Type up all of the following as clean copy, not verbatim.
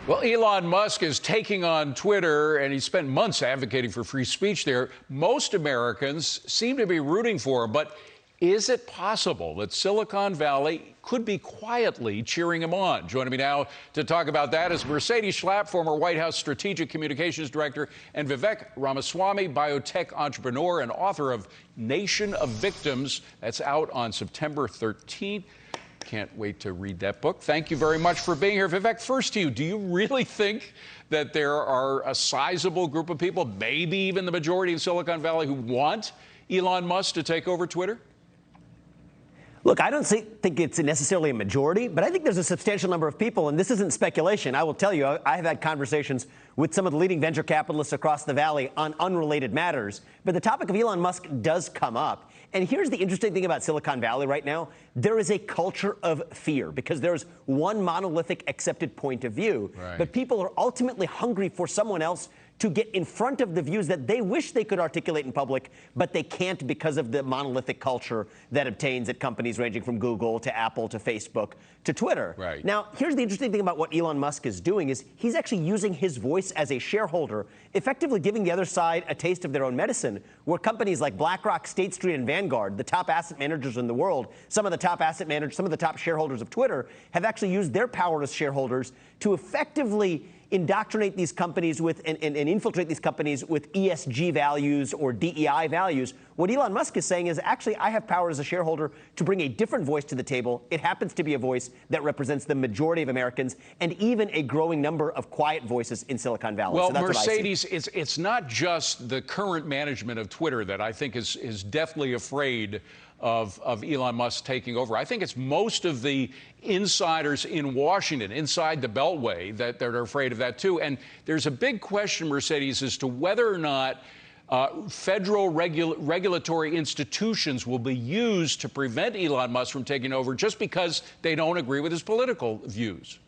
Well, Elon Musk is taking on Twitter, and he spent months advocating for free speech there. Most Americans seem to be rooting for him, but is it possible that Silicon Valley could be quietly cheering him on? Joining me now to talk about that is Mercedes Schlapp, former White House Strategic Communications Director, and Vivek Ramaswamy, biotech entrepreneur and author of Nation of Victims. That's out on September 13th. Can't wait to read that book. Thank you very much for being here. Vivek, first to you, do you really think that there are a sizable group of people, maybe even the majority in Silicon Valley, who want Elon Musk to take over Twitter? Look, I don't think it's necessarily a majority, but I think there's a substantial number of people, and this isn't speculation. I will tell you, I have had conversations with some of the leading venture capitalists across the valley on unrelated matters, but the topic of Elon Musk does come up. And here's the interesting thing about Silicon Valley right now. There is a culture of fear because there's one monolithic accepted point of view, but people are ultimately hungry for someone else to get in front of the views that they wish they could articulate in public, but they can't because of the monolithic culture that obtains at companies ranging from Google to Apple to Facebook to Twitter. Now, here's the interesting thing about what Elon Musk is doing is he's actually using his voice as a shareholder, effectively giving the other side a taste of their own medicine, where companies like BlackRock, State Street, and Vanguard, the top asset managers in the world, some of the top asset managers, some of the top shareholders of Twitter, have actually used their power as shareholders to effectively indoctrinate these companies with and infiltrate these companies with ESG values or DEI values. What Elon Musk is saying is, actually, I have power as a shareholder to bring a different voice to the table. It happens to be a voice that represents the majority of Americans and even a growing number of quiet voices in Silicon Valley. Well, so that's Mercedes, it's not just the current management of Twitter that I think is definitely afraid of Elon Musk taking over. I think it's most of the insiders in Washington, inside the Beltway, that are afraid of that, too. And there's a big question, Mercedes, as to whether or not federal regulatory institutions will be used to prevent Elon Musk from taking over just because they don't agree with his political views.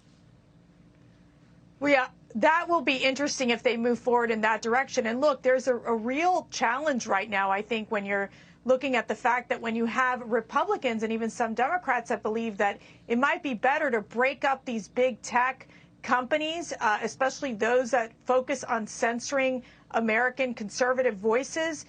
Well, yeah, that will be interesting if they move forward in that direction. And look, there's a real challenge right now, I think, when you're looking at the fact that when you have Republicans and even some Democrats that believe that it might be better to break up these big tech companies, especially those that focus on censoring American conservative voices.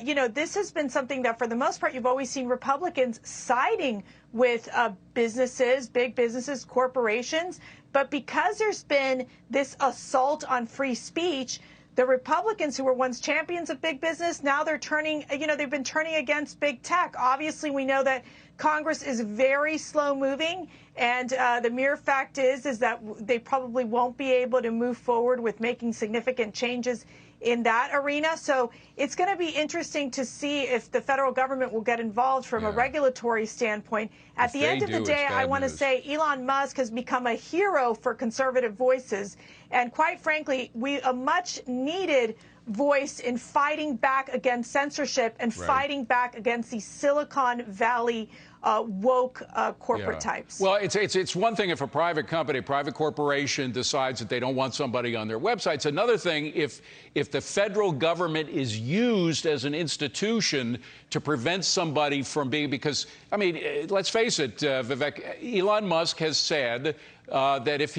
This has been something that, for the most part, you've always seen Republicans siding with businesses, big businesses, corporations. But because there's been this assault on free speech, the Republicans who were once champions of big business, now they're turning, they've been turning against big tech. Obviously, we know that Congress is very slow moving. And the mere fact is that they probably won't be able to move forward with making significant changes in that arena. So it's going to be interesting to see if the federal government will get involved from a regulatory standpoint. At the end of the day, I want to say Elon Musk has become a hero for conservative voices. And quite frankly, a much needed voice in fighting back against censorship and fighting back against the Silicon Valley woke corporate types. Well, it's one thing if a private company, a private corporation decides that they don't want somebody on their website. It's another thing if the federal government is used as an institution to prevent somebody from being, because, I mean, let's face it, Vivek, Elon Musk has said that if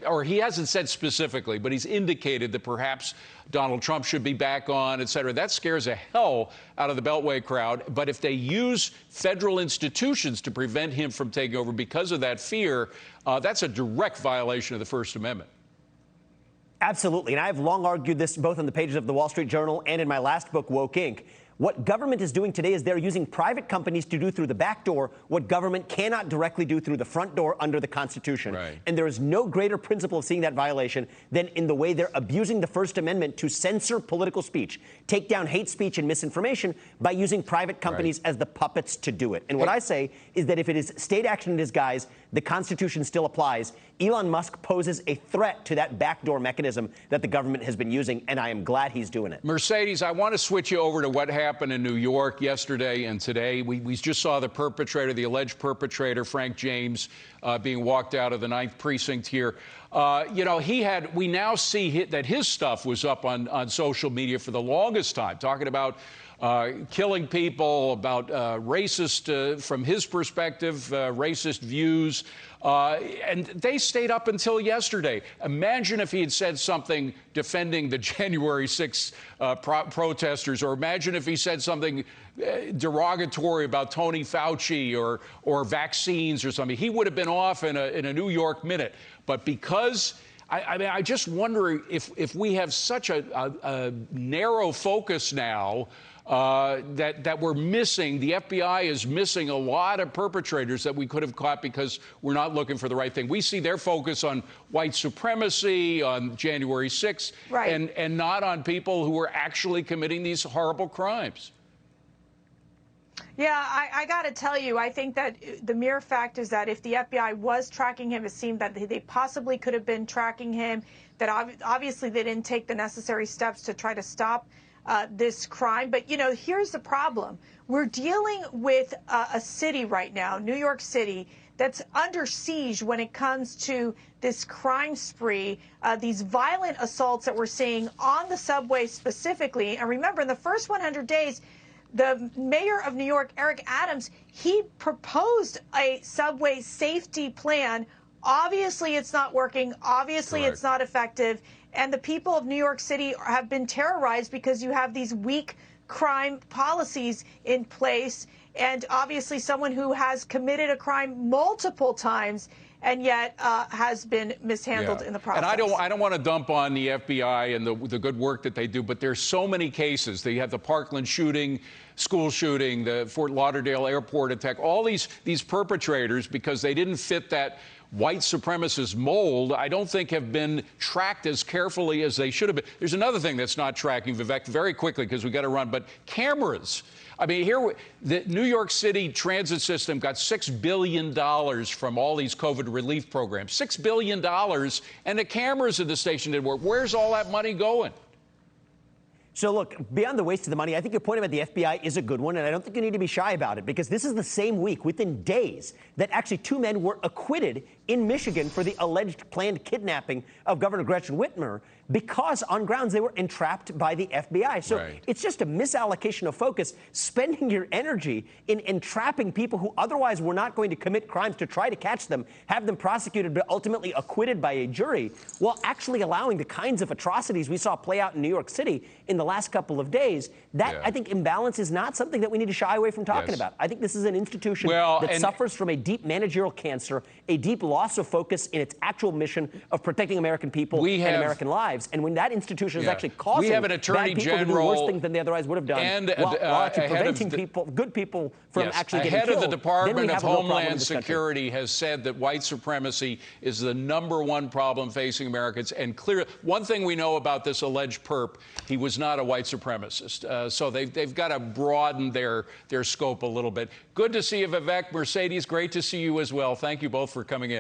or he hasn't said specifically, but he's indicated that perhaps Donald Trump should be back on, et cetera. That scares the hell out of the Beltway crowd. But if they use federal institutions to prevent him from taking over because of that fear, that's a direct violation of the First Amendment. Absolutely. And I've long argued this both on the pages of the Wall Street Journal and in my last book, Woke Inc. What government is doing today is they're using private companies to do through the back door what government cannot directly do through the front door under the Constitution. And there is no greater principle of seeing that violation than in the way they're abusing the First Amendment to censor political speech, take down hate speech and misinformation by using private companies as the puppets to do it. And what I say is that if it is state action in disguise, the Constitution still applies. Elon Musk poses a threat to that backdoor mechanism that the government has been using, and I am glad he's doing it. Mercedes, I want to switch you over to what happened in New York yesterday and today. We just saw the perpetrator, the alleged perpetrator, Frank James, being walked out of the 9th precinct here. We now see that his stuff was up on social media for the longest time, talking about killing people, about racist, from his perspective, racist views. And they stayed up until yesterday. Imagine if he had said something defending the January 6th protesters, or imagine if he said something derogatory about Tony Fauci or vaccines or something. He would have been off in a New York minute. But because I mean, I just wonder if we have such a narrow focus now that we're missing. The FBI is missing a lot of perpetrators that we could have caught because we're not looking for the right thing. We see their focus on white supremacy, on January 6th, right, and not on people who are actually committing these horrible crimes. Yeah, I got to tell you, I think that the mere fact is that if the FBI was tracking him, it seemed that they possibly could have been tracking him, that obviously they didn't take the necessary steps to try to stop this crime. But, you know, here's the problem. We're dealing with a city right now, New York City, that's under siege when it comes to this crime spree, these violent assaults that we're seeing on the subway specifically. And remember, in the first 100 days, the mayor of New York, Eric Adams, he proposed a subway safety plan. Obviously, it's not working. Obviously, Correct. It's not effective. And the people of New York City have been terrorized because you have these weak crime policies in place. And obviously, someone who has committed a crime multiple times and yet has been mishandled in the process. And I don't want to dump on the FBI and the good work that they do, but there's so many cases. They have the Parkland shooting, school shooting, the Fort Lauderdale airport attack, all these perpetrators, because they didn't fit that white supremacist mold, I don't think have been tracked as carefully as they should have been. There's another thing that's not tracking, Vivek, very quickly, because we got to run, but cameras. I mean, here, the New York City transit system got $6 billion from all these COVID relief programs. $6 billion, and the cameras in the station didn't work. Where's all that money going? So, look, beyond the waste of the money, I think your point about the FBI is a good one, and I don't think you need to be shy about it, because this is the same week, within days, that actually 2 men were acquitted in Michigan for the alleged planned kidnapping of Governor Gretchen Whitmer, because on grounds they were entrapped by the FBI. So It's just a misallocation of focus, spending your energy in entrapping people who otherwise were not going to commit crimes to try to catch them, have them prosecuted, but ultimately acquitted by a jury, while actually allowing the kinds of atrocities we saw play out in New York City in the last couple of days. That, I think, imbalance is not something that we need to shy away from talking about. I think this is an institution that suffers from a deep managerial cancer, a deep loss of focus in its actual mission of protecting American people and American lives. And when that institution is actually causing bad people to do worse things than they otherwise would have done, and while actually preventing good people from actually getting killed, of the Department of then we have a real problem in Homeland this country. Security has said that white supremacy is the #1 problem facing Americans. And clearly, one thing we know about this alleged perp, he was not a white supremacist. So they've got to broaden their scope a little bit. Good to see you, Vivek. Mercedes, great to see you as well. Thank you both for coming in.